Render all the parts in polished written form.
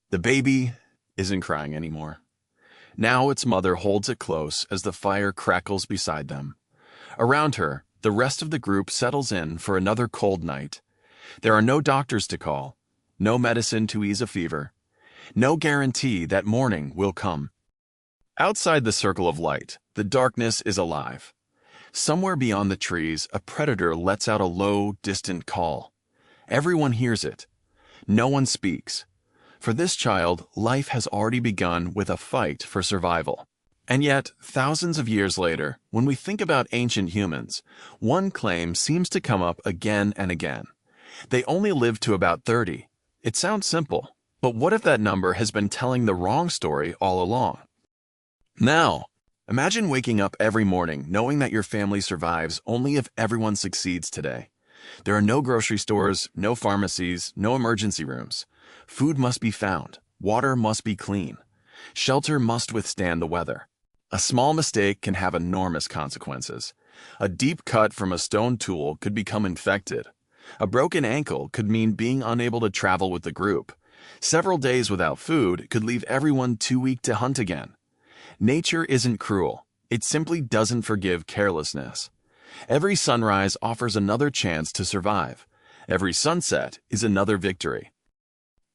The baby isn't crying anymore. Now its mother holds it close as the fire crackles beside them. Around her, the rest of the group settles in for another cold night. There are no doctors to call, no medicine to ease a fever, no guarantee that morning will come. Outside the circle of light, the darkness is alive. Somewhere beyond the trees, a predator lets out a low, distant call. Everyone hears it. No one speaks. For this child, life has already begun with a fight for survival. And yet, thousands of years later, when we think about ancient humans, one claim seems to come up again and again. They only lived to about 30. It sounds simple, but what if that number has been telling the wrong story all along? Now, imagine waking up every morning knowing that your family survives only if everyone succeeds today. There are no grocery stores, no pharmacies, no emergency rooms. Food must be found. Water must be clean. Shelter must withstand the weather. A small mistake can have enormous consequences. A deep cut from a stone tool could become infected. A broken ankle could mean being unable to travel with the group. Several days without food could leave everyone too weak to hunt again. Nature isn't cruel. It simply doesn't forgive carelessness. Every sunrise offers another chance to survive. Every sunset is another victory.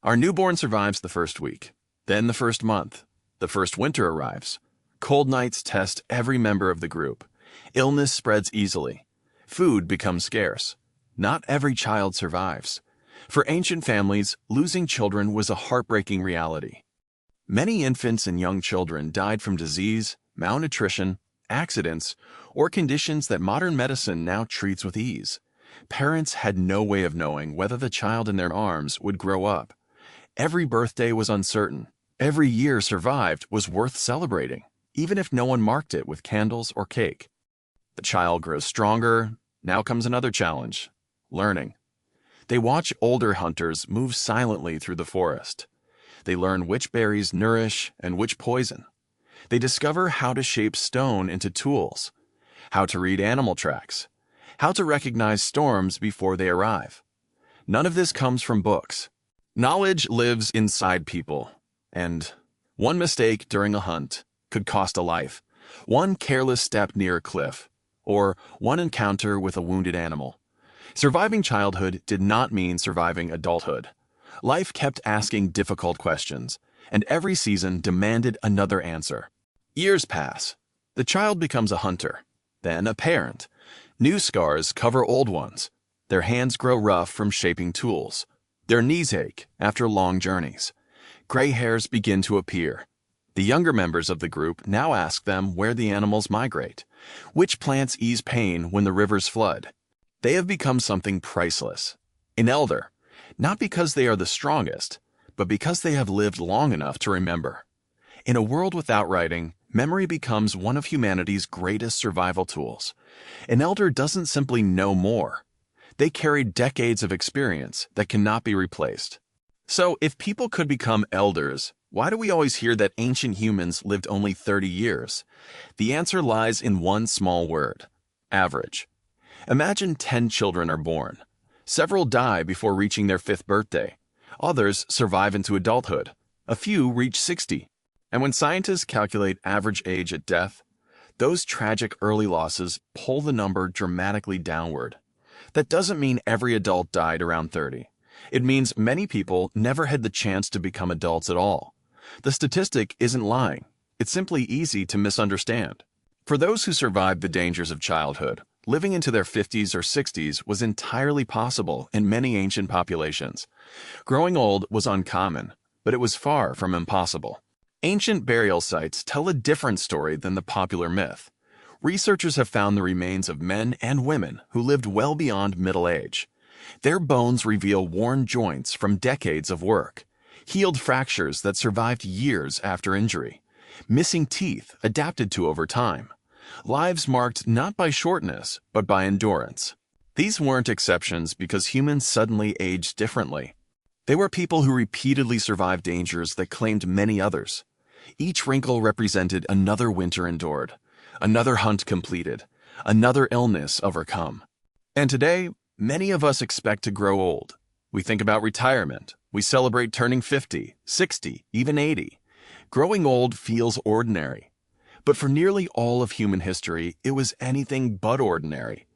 Our newborn survives the first week, then the first month. The first winter arrives. Cold nights test every member of the group. Illness spreads easily. Food becomes scarce. Not every child survives. For ancient families, losing children was a heartbreaking reality. Many infants and young children died from disease, malnutrition, accidents, or conditions that modern medicine now treats with ease. Parents had no way of knowing whether the child in their arms would grow up. Every birthday was uncertain. Every year survived was worth celebrating, even if no one marked it with candles or cake. The child grows stronger. Now comes another challenge: learning. They watch older hunters move silently through the forest. They learn which berries nourish and which poison. They discover how to shape stone into tools, how to read animal tracks, how to recognize storms before they arrive. None of this comes from books. Knowledge lives inside people, and one mistake during a hunt could cost a life, one careless step near a cliff, or one encounter with a wounded animal. Surviving childhood did not mean surviving adulthood. Life kept asking difficult questions, and every season demanded another answer. Years pass. The child becomes a hunter, then a parent. New scars cover old ones. Their hands grow rough from shaping tools. Their knees ache after long journeys. Gray hairs begin to appear. The younger members of the group now ask them where the animals migrate, which plants ease pain when the rivers flood. They have become something priceless, an elder, not because they are the strongest, but because they have lived long enough to remember. In a world without writing, memory becomes one of humanity's greatest survival tools. An elder doesn't simply know more. They carry decades of experience that cannot be replaced. So, if people could become elders, why do we always hear that ancient humans lived only 30 years? The answer lies in one small word: average. Imagine 10 children are born. Several die before reaching their 5th birthday. Others survive into adulthood. A few reach 60. And when scientists calculate average age at death, those tragic early losses pull the number dramatically downward. That doesn't mean every adult died around 30. It means many people never had the chance to become adults at all. The statistic isn't lying. It's simply easy to misunderstand. For those who survived the dangers of childhood, living into their 50s or 60s was entirely possible in many ancient populations. Growing old was uncommon, but it was far from impossible. Ancient burial sites tell a different story than the popular myth. Researchers have found the remains of men and women who lived well beyond middle age. Their bones reveal worn joints from decades of work, healed fractures that survived years after injury, missing teeth adapted to over time, lives marked not by shortness, but by endurance. These weren't exceptions because humans suddenly aged differently. They were people who repeatedly survived dangers that claimed many others. Each wrinkle represented another winter endured, another hunt completed, another illness overcome. And today, many of us expect to grow old, We think about retirement. We celebrate turning 50, 60, even 80. Growing old feels ordinary. But for nearly all of human history, it was anything but ordinary.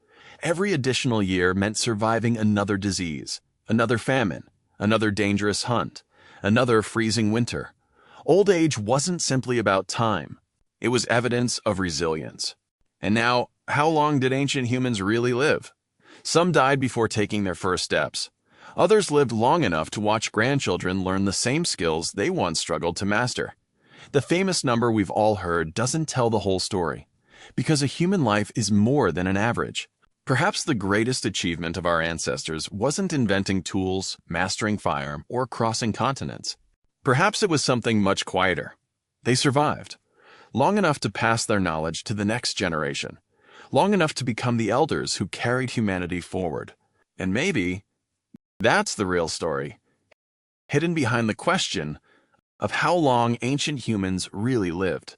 Every additional year meant surviving another disease, another famine, another dangerous hunt, another freezing winter. Old age wasn't simply about time. It was evidence of resilience. And now, how long did ancient humans really live? Some died before taking their first steps. Others lived long enough to watch grandchildren learn the same skills they once struggled to master. The famous number we've all heard doesn't tell the whole story, because a human life is more than an average. Perhaps the greatest achievement of our ancestors wasn't inventing tools, mastering fire, or crossing continents. Perhaps it was something much quieter. They survived, long enough to pass their knowledge to the next generation, long enough to become the elders who carried humanity forward. And maybe that's the real story, hidden behind the question of how long ancient humans really lived.